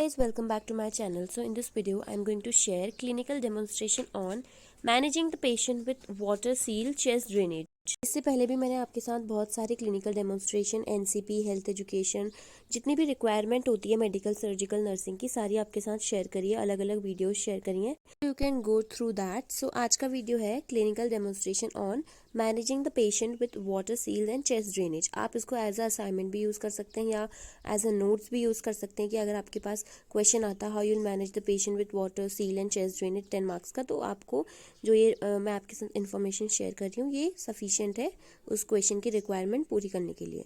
guys, welcome back to my channel. So in this video I'm going to share clinical demonstration on managing the patient with water seal chest drainage. इससे पहले भी मैंने आपके साथ बहुत सारे clinical demonstration, NCP, health education, जितनी भी रिक्वायरमेंट होती है मेडिकल, सर्जिकल, नर्सिंग की, सारी आपके साथ शेयर करी है, अलग अलग वीडियोस शेयर करी हैं. You can go through that. So आज का वीडियो है clinical demonstration on managing the patient with water seal and chest drainage. आप इसको एज अ असाइनमेंट भी यूज़ कर सकते हैं या एज अ नोट्स भी यूज़ कर सकते हैं कि अगर आपके पास क्वेश्चन आता है how you'll manage the patient with water seal and chest drainage 10 marks का, तो आपको जो ये मैं आपके साथ इन्फॉर्मेशन शेयर कर रही हूँ ये सफिशिएंट है उस क्वेश्चन की रिक्वायरमेंट पूरी करने के लिए.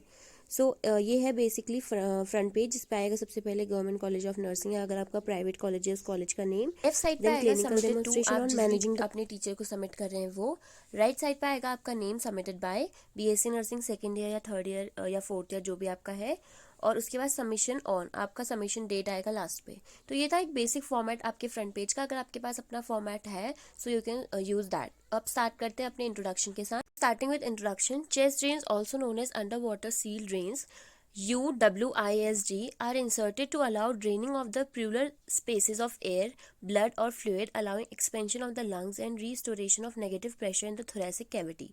सो ये है बेसिकली फ्रंट पेज, जिस पे आएगा सबसे पहले गवर्नमेंट कॉलेज ऑफ नर्सिंग है. अगर आपका प्राइवेट कॉलेज है उस कॉलेज का नेम. लेफ्ट साइड पे आएगा क्लिनिकल डेमोन्स्ट्रेशन ऑन मैनेजिंग अपने टीचर को सबमिट कर रहे हैं वो. राइट साइड पे आएगा आपका name submitted by BSc nursing second year या थर्ड ईयर या फोर्थ ईयर जो भी आपका है, और उसके बाद सबमिशन ऑन, आपका सबमिशन डेट आएगा लास्ट पे. तो ये था एक बेसिक फॉर्मेट आपके फ्रंट पेज का. अगर आपके पास अपना फॉर्मेट है सो यू कैन यूज दैट. अब स्टार्ट करते हैं अपने इंट्रोडक्शन के साथ. Starting with introduction. Chest drains also known as under water seal drains UWISD are inserted to allow draining of the pleural spaces of air, blood or fluid, allowing expansion of the lungs and restoration of negative pressure in the thoracic cavity.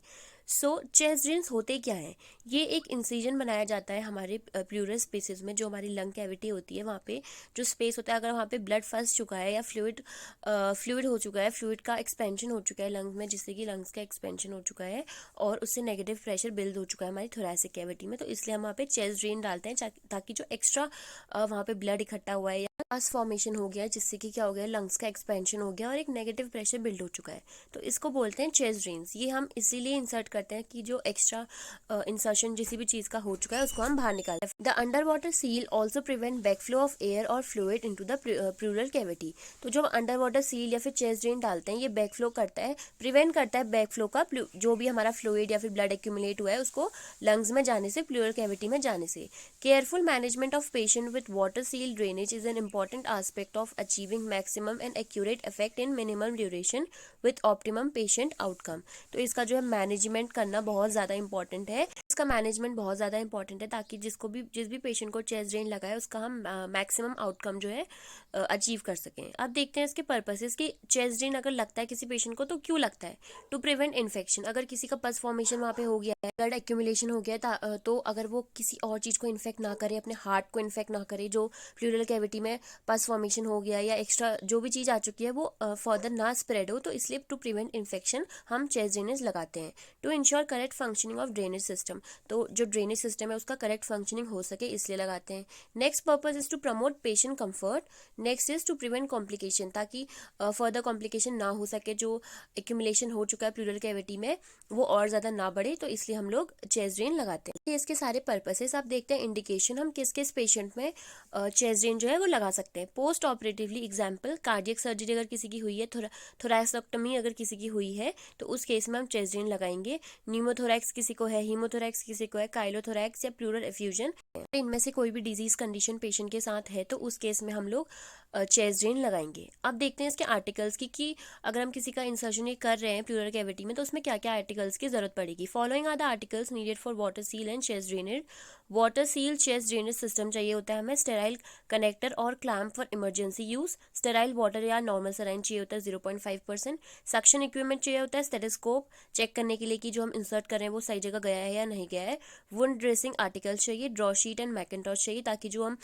So chest drains होते क्या हैं? ये एक incision बनाया जाता है हमारे plural spaces में, जो हमारी लंग कैविटी होती है वहाँ पे जो स्पेस होता है. अगर वहाँ पे ब्लड फंस चुका है या फ्लूइड हो चुका है, फ्लूइड का एक्सपेंशन हो चुका है लंग्स में, जिससे कि लंग्स का एक्सपेंशन हो चुका है और उससे नेगेटिव प्रेशर बिल्ड हो चुका है हमारी थोरैसिक कैविटी में, तो इसलिए हम वहाँ पे चेस्ट ड्रेन डालते हैं ताकि जो एक्स्ट्रा वहाँ पे ब्लड इकट्ठा हुआ है या मास फॉर्मेशन हो गया जिससे कि क्या हो गया, लंग्स का एक्सपेंशन हो गया और एक नेगेटिव प्रेशर बिल्ड हो चुका है, तो इसको बोलते हैं चेस्ट ड्रेन्स. ये हम इसीलिए इंसर्ट करते हैं कि जो एक्स्ट्रा इंसर्शन किसी भी चीज का हो चुका है उसको हम बाहर निकालते हैं. The under water seal also prevent backflow of air और fluid into the pleural cavity. तो जो अंडर वाटर सील या फिर चेस्ट ड्रेन डालते हैं ये बैकफ्लो करता है, प्रिवेंट करता है बैकफ्लो का, जो भी हमारा फ्लूइड या फिर ब्लड एक्यूमुलेट हुआ है उसको लंग्स में जाने से, प्लूरल कैविटी में जाने से. Careful management of patient with water seal drainage is an important aspect of achieving maximum and accurate effect in minimum duration with optimum patient outcome. तो इसका जो है मैनेजमेंट करना बहुत ज़्यादा इंपॉर्टेंट है. इसका मैनेजमेंट बहुत ज़्यादा इंपॉर्टेंट है ताकि जिस भी पेशेंट को चेस्ट ड्रेन लगाए उसका हम मैक्सिमम आउटकम जो है अचीव कर सकें. अब देखते हैं इसके पर्पसेस कि चेस्ट ड्रेन अगर लगता है किसी पेशेंट को तो क्यों लगता है. To prevent infection. अगर किसी का पस फॉर्मेशन वहाँ पे हो गया है, ब्लड एक्यूमुलेशन हो गया है, तो अगर वो किसी और चीज़ को इन्फेक्ट ना करे, अपने हार्ट को इन्फेक्ट ना करे, जो प्लूरल कैविटी में पस फॉर्मेशन हो गया या एक्स्ट्रा जो भी चीज़ आ चुकी है वो फर्दर ना स्प्रेड हो, तो इसलिए टू प्रिवेंट इन्फेक्शन हम चेस्ट ड्रेनेज लगाते हैं. To ensure correct functioning of drainage system. तो जो ड्रेनेज सिस्टम है उसका करेक्ट फंक्शनिंग हो सके इसलिए लगाते हैं. Next purpose is to promote patient comfort. Next is to prevent complication, ताकि फर्दर कॉम्प्लिकेशन ना हो सके, जो एक्यूमुलेशन हो चुका है प्लूरल कैविटी में वो और ज़्यादा ना बढ़े, तो इसलिए हम लोग चेस्ट ड्रेन लगाते हैं. इसके सारे पर्पसेस आप देखते हैं. इंडिकेशन, हम किस किस पेशेंट में चेस्ट ड्रेन जो है वो लगा सकते हैं. Post operatively, example cardiac surgery अगर किसी की हुई है, थोरैक्सोटमी अगर किसी की हुई है तो उस केस में हम चेस्ट ड्रेन लगाएंगे. न्यूमोथोरैक्स किसी को है, हीमोथोरैक्स किसी को है, काइलोथोरैक्स या प्लूरल एफ्यूजन, इनमें से कोई भी डिजीज कंडीशन पेशेंट के साथ है तो उस केस में हम लोग चेस्ट ड्रेन लगाएंगे. अब देखते हैं इसके आर्टिकल्स की कि अगर हम किसी का इंसर्शन कर रहे हैं प्लूरल कैविटी में तो उसमें क्या क्या आर्टिकल्स की जरूरत पड़ेगी. Following are the articles needed for water seal and chest drainage. Water seal chest drainage system चाहिए होता है हमें. स्टेराइल कनेक्टर और clamp for emergency use. Sterile water या नॉर्मल सलाइन चाहिए होता है 0.5%. सक्शन इक्विपमेंट चाहिए होता है. स्टेथोस्कोप चेक करने के लिए कि जो हम इंसर्ट कर रहे हैं वो सही जगह गया है या नहीं गया है. वुंड ड्रेसिंग आर्टिकल्स चाहिए. ड्रॉ शीट एंड मैकेंटॉश चाहिए ताकि जो हम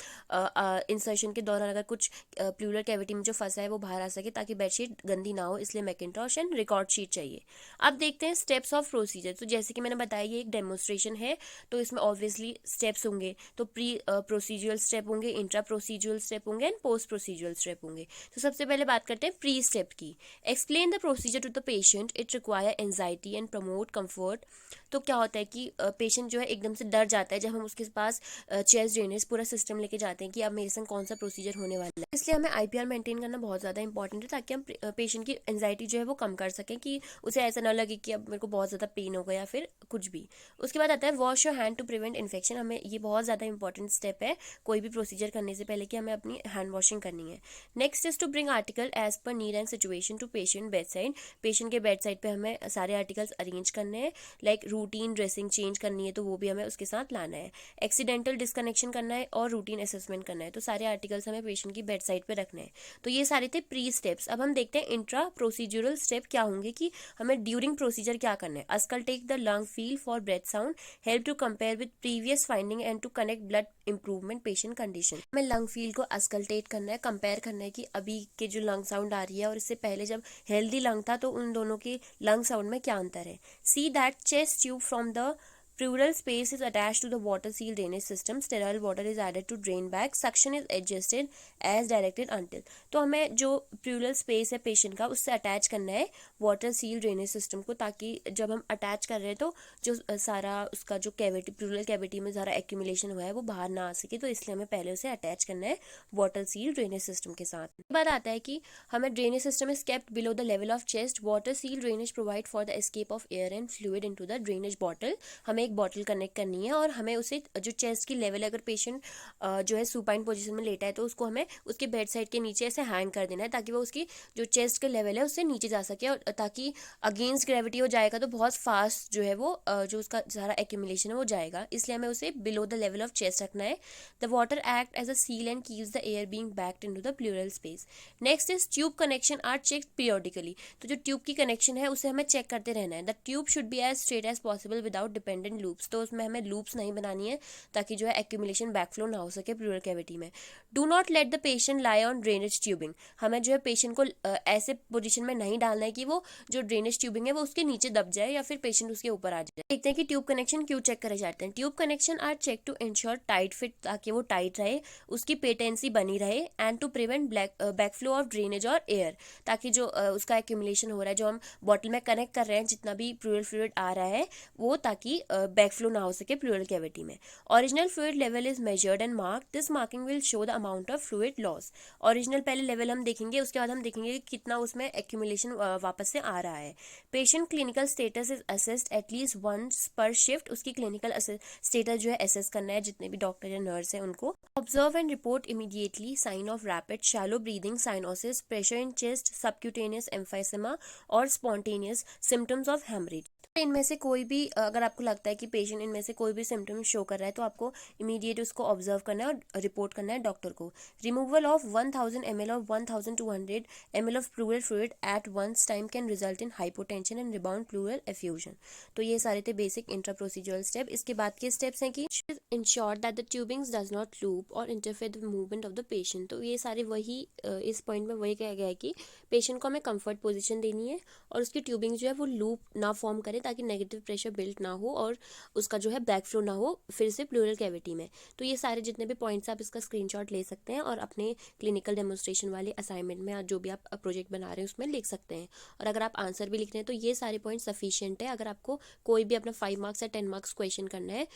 इंसर्शन के दौरान अगर कुछ प्लूरल कैविटी में जो फंसा है वो बाहर आ सके, ताकि बेडशीट गंदी ना हो, इसलिए मैकेंटॉश एंड रिकॉर्ड शीट चाहिए. अब देखते हैं स्टेप्स ऑफ प्रोसीजर. तो जैसे कि मैंने बताया ये एक डेमोन्स्ट्रेशन है तो इसमें ऑब्वियसली स्टेप्स होंगे. तो प्री प्रोसीजरल स्टेप होंगे, इंट्रा प्रोसीजरल स्टेप होंगे एंड पोस्ट प्रोसीजरल स्टेप होंगे. तो सबसे पहले बात करते हैं प्री स्टेप की. Explain the procedure to the patient. It require anxiety and promote comfort. तो क्या होता है कि पेशेंट जो है एकदम से डर जाता है जब हम उसके पास चेस्ट ड्रेनेज पूरा सिस्टम लेके जाते हैं कि अब मेरे संग कौन सा प्रोसीजर होने वाला है. इसलिए हमें आईपीआर मेंटेन करना बहुत ज़्यादा इंपॉर्टेंट है ताकि हम पेशेंट की एंजाइटी जो है वो कम कर सकें, कि उसे ऐसा ना लगे कि अब मेरे को बहुत ज़्यादा पेन होगा या फिर कुछ भी. उसके बाद आता है wash your hand to prevent infection. हमें ये बहुत ज़्यादा इंपॉर्टेंट स्टेप है कोई भी प्रोसीजर करने से पहले कि हमें अपनी हैंड वॉशिंग करनी है. Next is to bring article as per need and situation to patient bed side. Patient के बेड साइड पे हमें सारे आर्टिकल्स अरेंज करने हैं. लाइक रूटीन ड्रेसिंग चेंज करनी है तो वो भी हमें उसके साथ लाना है. एक्सीडेंटल एक्सीडेंटल डिस्कनेक्शन करना है और रूटीन असेसमेंट करना है। तो सारे आर्टिकल्स हमें पेशेंट की बेड साइड पे रखने हैं। तो ये सारे थे प्री स्टेप्स। अब हम देखते हैं इंट्रा प्रोसीजरल स्टेप क्या होंगे कि हमें ड्यूरिंग प्रोसीजर क्या करना है। Auscultate the lung field for breath sound, help to compare with previous finding and to connect blood improvement patient condition. हमें लंग फील को अस्कल्टेट करना है, कंपेयर करना है कि अभी के जो लंग साउंड आ रही है और इससे पहले जब हेल्दी लंग था तो उन दोनों की लंग साउंड में क्या अंतर है। See that chest tube from the pleural space is attached to the water seal drainage system. Sterile water is added to drain bag. Suction is adjusted as directed until. तो हमें जो pleural space है patient का उससे attach करना है water seal drainage system को, ताकि जब हम अटैच कर रहे हैं तो जो सारा उसका जो कैविटी प्लूरल कैविटी में सारा एक्यूमुलेशन हुआ है वो बाहर ना आ सके, तो इसलिए हमें पहले उसे अटैच करना है वाटर सील ड्रेनेज सिस्टम के साथ। बात आता है कि हमें drainage system is kept below the level of chest. Water seal drainage provide for the escape of air and fluid into the drainage bottle. हमें एक बॉटल कनेक्ट करनी है और हमें उसे जो चेस्ट की लेवल है, अगर पेशेंट जो है सुपाइन पोजीशन में लेटा है तो उसको हमें उसके बेड साइड के नीचे ऐसे हैंग कर देना है ताकि वो उसकी जो चेस्ट के लेवल है उससे नीचे जा सके, और ताकि अगेंस्ट ग्रेविटी हो जाएगा तो बहुत फास्ट जो है वो जो उसका सारा एक्यूमुलेशन है वो जाएगा, इसलिए हमें उसे below the level of chest रखना है। The water act as a seal and keeps the air being backed into the pleural space. Next is tube connection are check periodically. तो जो ट्यूब की कनेक्शन है उसे हमें चेक करते रहना है। The tube should be as straight as possible without dependent loops. तो उसमें हमें लूप्स नहीं बनानी है ताकि जो है एक्यूमुलेशन बैकफ्लो ना हो सके प्लूरल कैविटी में। Do not let the patient lie on drainage tubing. हमें जो है पेशेंट को ऐसे पोजीशन में नहीं डालना है कि वो जो ड्रेनेज ट्यूबिंग है वो उसके नीचे दब जाए या फिर पेशेंट उसके ऊपर आ जाए। देखते हैं कि ट्यूब कनेक्शन क्यों चेक करे जाते हैं। Tube connection are check to ensure tight fit, ताकि वो टाइट रहे, उसकी पेटेंसी बनी रहे, and to prevent backflow of drainage और एयर, ताकि जो उसका एक्यूमुलेशन हो रहा है जो हम बॉटल में कनेक्ट कर रहे हैं जितना भी प्लूरल फ्लूइड आ रहा है वो, ताकि बैकफ्लो ना हो सके प्लूरल कैविटी में। Original fluid level is measured and marked. This marking will show the amount of fluid loss. Original पहले लेवल हम देखेंगे, उसके बाद हम देखेंगे कि कितना उसमें एक्यूमुलेशन वापस से आ रहा है। Patient clinical status is assessed at least once per shift. उसकी क्लिनिकल स्टेटस जो है असेस करना है जितने भी डॉक्टर या नर्स है उनको। Observe and report immediately sign of rapid shallow breathing, cyanosis, pressure in chest, subcutaneous emphysema और स्पॉन्टेनियस सिम्टम्स ऑफ हेमरेज। इनमें से कोई भी अगर आपको लगता है कि पेशेंट इनमें से कोई भी सिम्टम्स शो कर रहा है तो आपको इमीडिएट उसको ऑब्जर्व करना है और रिपोर्ट करना है डॉक्टर को। रिमूवल ऑफ 1000 ml और 1200 ml of pleural fluid at once time can result in hypotension and rebound pleural effusion. तो ये सारे थे बेसिक इंट्रा प्रोसीजरल स्टेप। इसके बाद के स्टेप्स हैं कि ensure that the tubings does not loop और interfere the movement of the patient. तो ये सारे वही इस पॉइंट में वही कहा गया है कि पेशेंट को हमें कंफर्ट पोजीशन देनी है और उसकी ट्यूबिंग जो है वो लूप ना फॉर्म करे ताकि नेगेटिव प्रेशर बिल्ट ना हो और उसका जो है बैक फ्लो ना हो फिर से प्लूरल कैविटी में। तो ये सारे जितने भी पॉइंट्स आप इसका स्क्रीनशॉट ले सकते हैं और अपने क्लिनिकल डेमोन्स्ट्रेशन वाले असाइनमेंट में जो भी आप प्रोजेक्ट बना रहे हैं उसमें लिख सकते हैं। और अगर आप आंसर भी लिख रहे हैं तो ये सारे पॉइंट सफिशिएंट है अगर आपको कोई भी अपना 5 मार्क्स या 10 मार्क्स क्वेश्चन करना है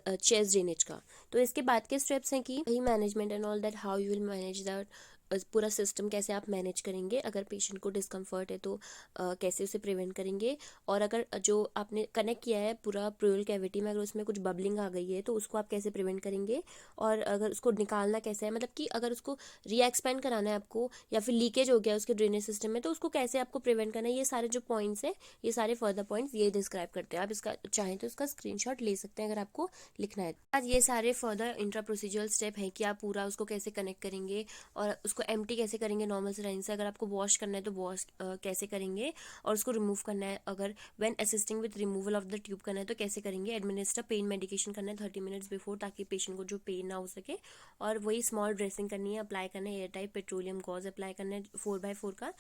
चेस्ट ड्रेनेज का। तो इसके बाद के स्टेप्स हैं कि management and all that, how you will manage that, पूरा सिस्टम कैसे आप मैनेज करेंगे, अगर पेशेंट को डिस्कम्फर्ट है तो कैसे उसे प्रिवेंट करेंगे, और अगर जो आपने कनेक्ट किया है पूरा प्लूरल कैविटी में अगर उसमें कुछ बबलिंग आ गई है तो उसको आप कैसे प्रिवेंट करेंगे, और अगर उसको निकालना कैसे है, मतलब कि अगर उसको रीएक्सपेंड कराना है आपको या फिर लीकेज हो गया उसके ड्रेनेज सिस्टम में तो उसको कैसे आपको प्रिवेंट करना है। ये सारे जो पॉइंट्स है ये सारे फर्दर पॉइंट्स ये डिस्क्राइब करते हैं। आप इसका चाहें तो इसका स्क्रीनशॉट ले सकते हैं अगर आपको लिखना है। आज ये सारे फर्दर इंट्रा प्रोसीजरल स्टेप है कि आप पूरा उसको कैसे कनेक्ट करेंगे और उसको एम्प्टी कैसे करेंगे नॉर्मल सलाइन से, अगर आपको वॉश करना है तो वॉश कैसे करेंगे, और उसको रिमूव करना है अगर when assisting with removal of the tube करना है तो कैसे करेंगे। एडमिनिस्टर पेन मेडिकेशन करना है 30 मिनट्स बिफोर ताकि पेशेंट को जो पेन ना हो सके, और वही स्मॉल ड्रेसिंग करनी है, अप्लाई करना है air type petroleum gauze apply करना है 4x4 का।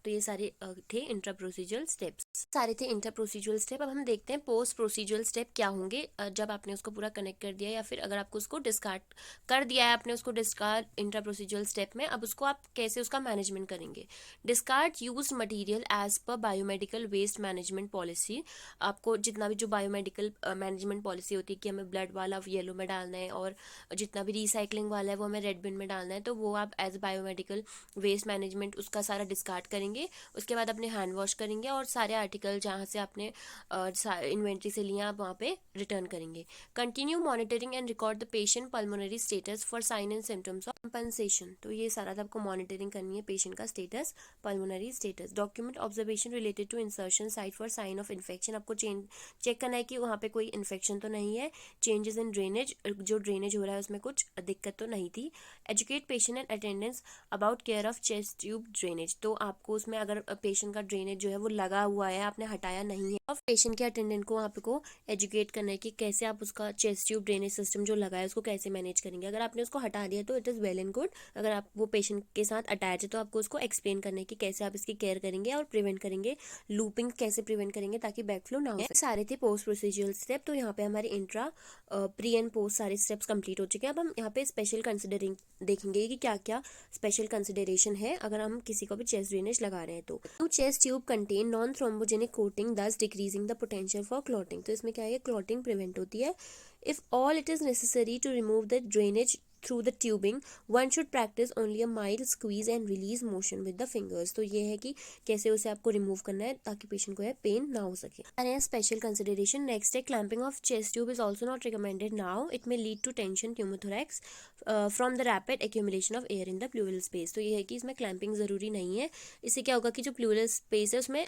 तो ये सारे थे इंट्रा प्रोसीजरल स्टेप्स, सारे थे इंट्रा प्रोसीजरल स्टेप। अब हम देखते हैं पोस्ट प्रोसीजरल स्टेप क्या होंगे जब आपने उसको पूरा कनेक्ट कर दिया या फिर अगर आपको उसको डिस्कार्ड कर दिया है आपने उसको डिस्कार्ड इंट्रा प्रोसीजरल स्टेप में, अब उसको आप कैसे उसका मैनेजमेंट करेंगे। Discard use material as per biomedical waste management policy. आपको जितना भी जो बायोमेडिकल मैनेजमेंट पॉलिसी होती है कि हमें ब्लड वाला येलो में डालना है और जितना भी रिसाइकलिंग वाला है वो हमें रेड बिन में डालना है, तो वो आप एज बायोमेडिकल वेस्ट मैनेजमेंट उसका सारा डिस्कार्ड करेंगे करेंगे, उसके बाद अपने हैंड वॉश करेंगे और सारे आर्टिकल जहाँ से आपने इन्वेंट्री से लिए आप वहाँ पे रिटर्न करेंगे। Continue monitoring and record the patient pulmonary status for sign and symptoms of compensation. तो ये सारा आपको मॉनिटरिंग करनी है पेशेंट का status, pulmonary status. Document observation related to insertion site for sign of infection. आपको चेक करना है कि वहाँ पे कोई इन्फेक्शन तो नहीं है। चेंजेस इन ड्रेनेज, जो ड्रेनेज हो रहा है उसमें कुछ दिक्कत तो नहीं थी। Educate patient and attendance about care of chest tube drainage. तो आपको उसमें अगर पेशेंट का ड्रेनेज जो है वो लगा हुआ है, आपने हटाया नहीं है, और पेशेंट के अटेंडेंट को आपको एजुकेट करना है कि कैसे आप उसका चेस्ट ट्यूब ड्रेनेज सिस्टम जो लगा है उसको कैसे मैनेज करेंगे। अगर आपने उसको हटा दिया तो it is well and good. अगर आप वो पेशेंट के साथ अटैच है तो आपको उसको एक्सप्लेन करना है कि कैसे आप इसकी केयर करेंगे और प्रिवेंट करेंगे, लूपिंग कैसे प्रिवेंट करेंगे ताकि बैक फ्लो ना हो। सारे थे पोस्ट प्रोसीजरल स्टेप। तो यहाँ पे हमारे इंट्रा, प्री एंड पोस्ट सारे स्टेप्स कंप्लीट हो चुके हैं। अब हम यहाँ पे स्पेशल कंसिडरिंग देखेंगे कि क्या क्या स्पेशल कंसिडरेशन है अगर हम किसी को भी चेस्ट ड्रेनेज लगा रहे हैं। तो chest tube contain non thrombogenic coating thus decreasing the potential for clotting. तो इसमें क्या है, क्लॉटिंग प्रिवेंट होती है। If all it is necessary to remove the drainage through the tubing, one should practice only a mild squeeze and release motion with the fingers. तो ये है कि कैसे उसे आपको रिमूव करना है ताकि पेशेंट को है पेन ना हो सके। अरे स्पेशल कंसिडरेशन नेक्स्ट है, clamping of chest tube is also not recommended now, it may lead to tension pneumothorax from the rapid accumulation of air in the pleural space. तो ये है कि इसमें क्लैंपिंग जरूरी नहीं है। इससे क्या होगा कि जो प्लूरल स्पेस है उसमें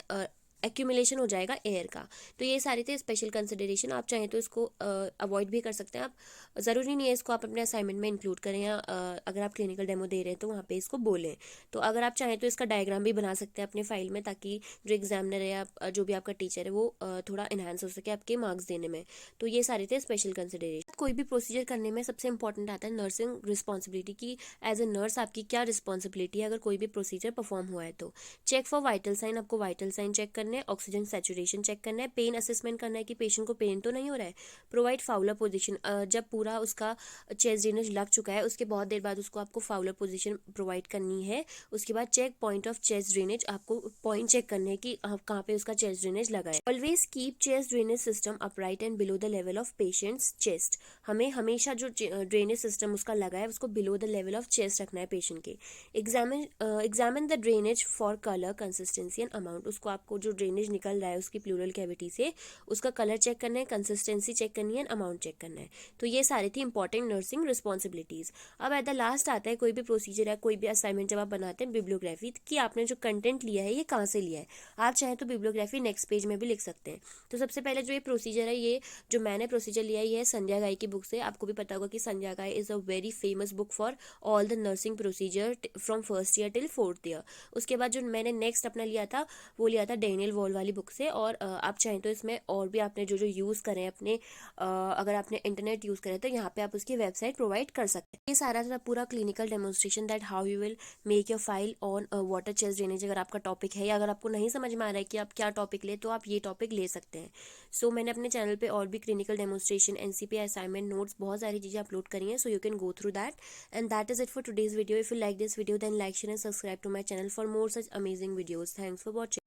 एक्यूमुलेशन हो जाएगा एयर का। तो ये सारे थे स्पेशल कंसिडरेशन। आप चाहें तो इसको अवॉइड भी कर सकते हैं। आप ज़रूरी नहीं है इसको आप अपने असाइनमेंट में इंक्लूड करें या अगर आप क्लिनिकल डेमो दे रहे हैं तो वहाँ पे इसको बोलें। तो अगर आप चाहें तो इसका डायग्राम भी बना सकते हैं अपने फाइल में, ताकि जो एग्जामिनर है या जो भी आपका टीचर है वो थोड़ा इन्हांस हो सके आपके मार्क्स देने में। तो ये सारे थे स्पेशल कंसिडरेशन। कोई भी प्रोसीजर करने में सबसे इंपॉर्टेंट आता है नर्सिंग रिस्पॉन्सिबिलिटी की। एज ए नर्स आपकी क्या रिस्पॉन्सिबिलिटी है अगर कोई भी प्रोसीजर परफॉर्म हुआ है तो। चेक फॉर वाइटल साइन, आपको वाइटल साइन चेक करने, ऑक्सीजन सैचुरेशन चेक करना है, पेन असेसमेंट करना है कि पेशेंट को पेन तो नहीं हो रहा है। प्रोवाइड फाउलर पोजीशन, जब पूरा उसका चेस्ट ड्रेनेज लग चुका है उसके बहुत देर बाद उसको आपको फाउलर पोजीशन प्रोवाइड करनी है। उसके बाद check point of chest drainage, आपको पॉइंट चेक करने है कि कहाँ पे उसका चेस्ट ड्रेनेज लगा है। Always keep chest drainage system upright and below the level of patients chest. हमें हमेशा जो ड्रेनेज सिस्टम उसका लगा है उसको below the level of chest रखना है पेशेंट के। Examine the drainage for colour, consistency and amount. उसको आपको जो ड्रेनेज निकल रहा है उसकी प्लूरल कैविटी से उसका कलर चेक करना है, कंसिस्टेंसी चेक करनी है, अमाउंट चेक करना है। तो ये सारी थी इंपॉर्टेंट नर्सिंग रिस्पॉन्सिबिलिटीज। अब एट द लास्ट आता है कोई भी प्रोसीजर है, कोई भी असाइनमेंट जब आप बनाते हैं, बिब्लियोग्राफी कि आपने जो कंटेंट लिया है ये कहाँ से लिया है। आप चाहें तो बिब्लियोग्राफी नेक्स्ट पेज में भी लिख सकते हैं। तो सबसे पहले जो ये प्रोसीजर है, ये जो मैंने प्रोसीजर लिया है ये है संध्या गाय की बुक से। आपको भी पता होगा कि Sandhya Ghai is a very famous book for all the nursing procedure from first year till fourth year. उसके बाद जो मैंने नेक्स्ट अपना लिया था वो लिया था डेनियल वॉल वाली बुक से। और आप चाहें तो इसमें और भी आपने जो जो यूज़ करें अपने, अगर आपने इंटरनेट यूज़ करें तो यहाँ पे आप उसकी वेबसाइट प्रोवाइड कर सकते हैं। ये सारा था पूरा clinical demonstration that how you will make your file on water chest drainage. अगर आपका टॉपिक है या अगर आपको नहीं समझ में आ रहा है कि आप क्या टॉपिक ले तो आप ये टॉपिक ले सकते हैं। सो मैंने अपने चैनल पे और भी clinical demonstration, NCP assignment notes, बहुत सारी चीज़ें अपलोड करी हैं। So you can go through that and that is it for today's video. If you like this video then like, share and subscribe to my channel for more such amazing videos. Thanks for watching.